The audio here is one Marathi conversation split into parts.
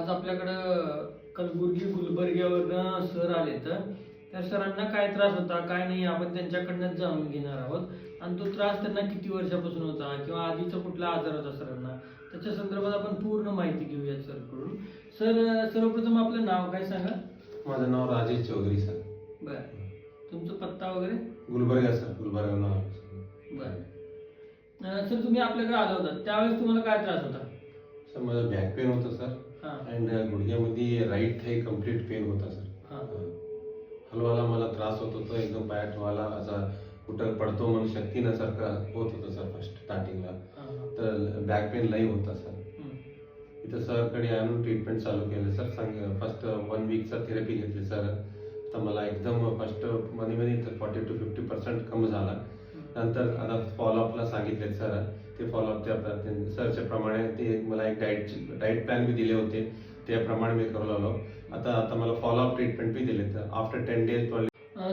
आज आपल्याकडं कलबुर्गी गुलबर्ग्यावरनं सर आले तर त्या सरांना काय त्रास होता काय नाही आपण त्यांच्याकडनं जाणून घेणार आहोत. आणि तो त्रास त्यांना किती वर्षापासून होता किंवा आधीचा कुठला आजार होता सरांना त्याच्या संदर्भात आपण पूर्ण माहिती घेऊया सरकडून. सर सर्वप्रथम आपलं नाव काय सांगा. माझं नाव राजेश चौधरी सर. बर, तुमचा पत्ता वगैरे. गुलबर्गा सर, गुलबर्गा नाव. बर सर, तुम्ही आपल्याकडे आला होता त्यावेळेस तुम्हाला काय त्रास होता. सर माझं बॅक पेन होतं सर. अँड गुडघ्यामध्ये राईट थाई कम्प्लीट पेन होता सर. हलवायला मला त्रास होत होता, एकदम पाय ठेवायला असा कुठं पडतो म्हणून शक्ती नसारखं होत होतं सर फर्स्ट स्टार्टिंगला. तर बॅक पेन लई होता सर. इथं सरकडे आणून ट्रीटमेंट चालू केलं सर. फर्स्ट 1 वीकचा थेरपी घेतली सर. तर मला एकदम फर्स्ट मध्ये 40 to 50% कमी झाला. नंतर आता फॉलोअपला सांगितले सर. ते फॉलोअप त्या सरच्या प्रमाणे ते मला एक डाएट प्लॅन बी दिले होते, त्याप्रमाणे मी करू लागलो. आता मला फॉलोअप ट्रीटमेंट बी दिले. तर आफ्टर 10 days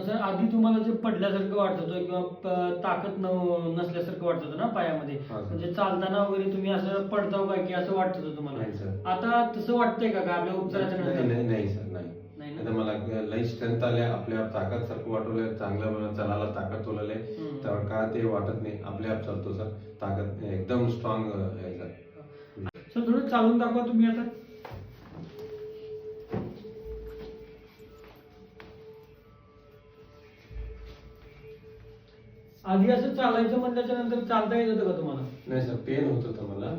सर आधी तुम्हाला जे पडल्यासारखं वाटत होतं किंवा ताकद नसल्यासारखं वाटत होतं ना पायामध्ये, म्हणजे चालताना वगैरे तुम्ही असं पडताव का की असं वाटत होतं तुम्हाला. आता तसं वाटतंय का आपल्या उपचाराच्या नंतर. नाही सर, नाही. आता मला लई स्ट्रेंथ आल्या, आपल्या ताकद सारखं वाटवलंय, चांगलं चालायला ताकद उलले तर का ते वाटत नाही, आपले आप चालतो सर. ताकद एकदम स्ट्रॉंग आहे सर. सर थोडं चालून दाखवा तुम्ही आता. आधी असं चालायचं म्हणल्याच्या नंतर चालता येत होतं का तुम्हाला. नाही सर, पेन होत होतं मला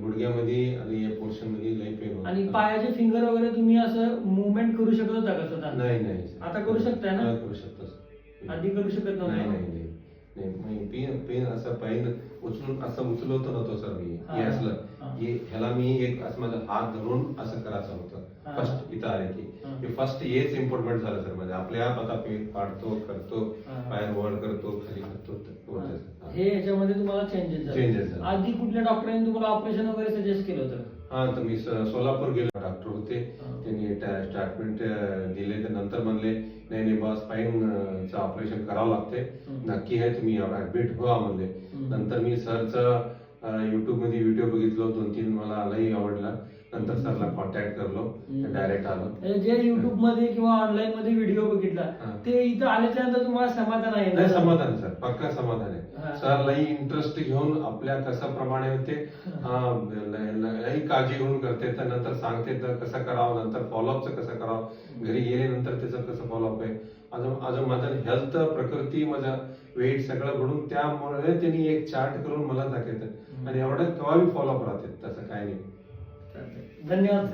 गुडघ्यामध्ये आणि या पोर्शन मध्ये लई पेन होत. आणि पायाचे फिंगर वगैरे तुम्ही असं मुवमेंट करू शकत होता का स्वतः. नाही. आता करू शकताय ना. करू शकतो. आधी करू शकत नव्हतं. नाही. पेन असं पाहिजे उचलून असं उचलवतो नव्हतो सर मी. हे असलं ह्याला मी एक असं माझा हात धरून असं करायचं होतं फर्स्ट इथं आले की. फर्स्ट हेच इम्पॉर्टमेंट झालं सर. म्हणजे आपल्या आप आता पेन काढतो करतो, पाय वर करतो खाली करतो. हे याच्यामध्ये तुम्हाला चेंजेस झाले. आधी कुठल्या डॉक्टरांनी तुम्हाला ऑपरेशन वगैरे सजेस्ट केलं होतं. तर मी सोलापूर गेलो, डॉक्टर होते, त्यांनी ट्रीटमेंट दिले. तर नंतर म्हणले नाही बा स्पाईनचं ऑपरेशन करावं लागते, नक्की आहे तुम्ही ऍडमिट व्हा म्हणले. नंतर मी सरचं युट्यूब मध्ये व्हिडिओ बघितलो 2-3, मला लई आवडला. नंतर सरला कॉन्टॅक्ट करलो, डायरेक्ट आलो. जे युट्यूब मध्ये किंवा ऑनलाईन मध्ये व्हिडिओ बघितला ते इथं आल्याच्या नंतर तुम्हाला समाधान आहे. नाही समाधान सर, पक्का समाधान आहे सर. लई इंटरेस्ट घेऊन आपल्या कसा प्रमाणे होते लई काळजी घेऊन करते. तर नंतर सांगते तर कसं करावं, नंतर फॉलोअपचं कसं करावं, घरी गेल्यानंतर त्याचं कसं फॉलोअप आहे. अजून माझं हेल्थ प्रकृती माझा वेट सगळं घडून त्यामुळे त्यांनी एक चार्ट करून मला दाखवतात आणि एवढं केव्हा बी फॉलोअप राहते. तसं काय नाही. धन्यवाद.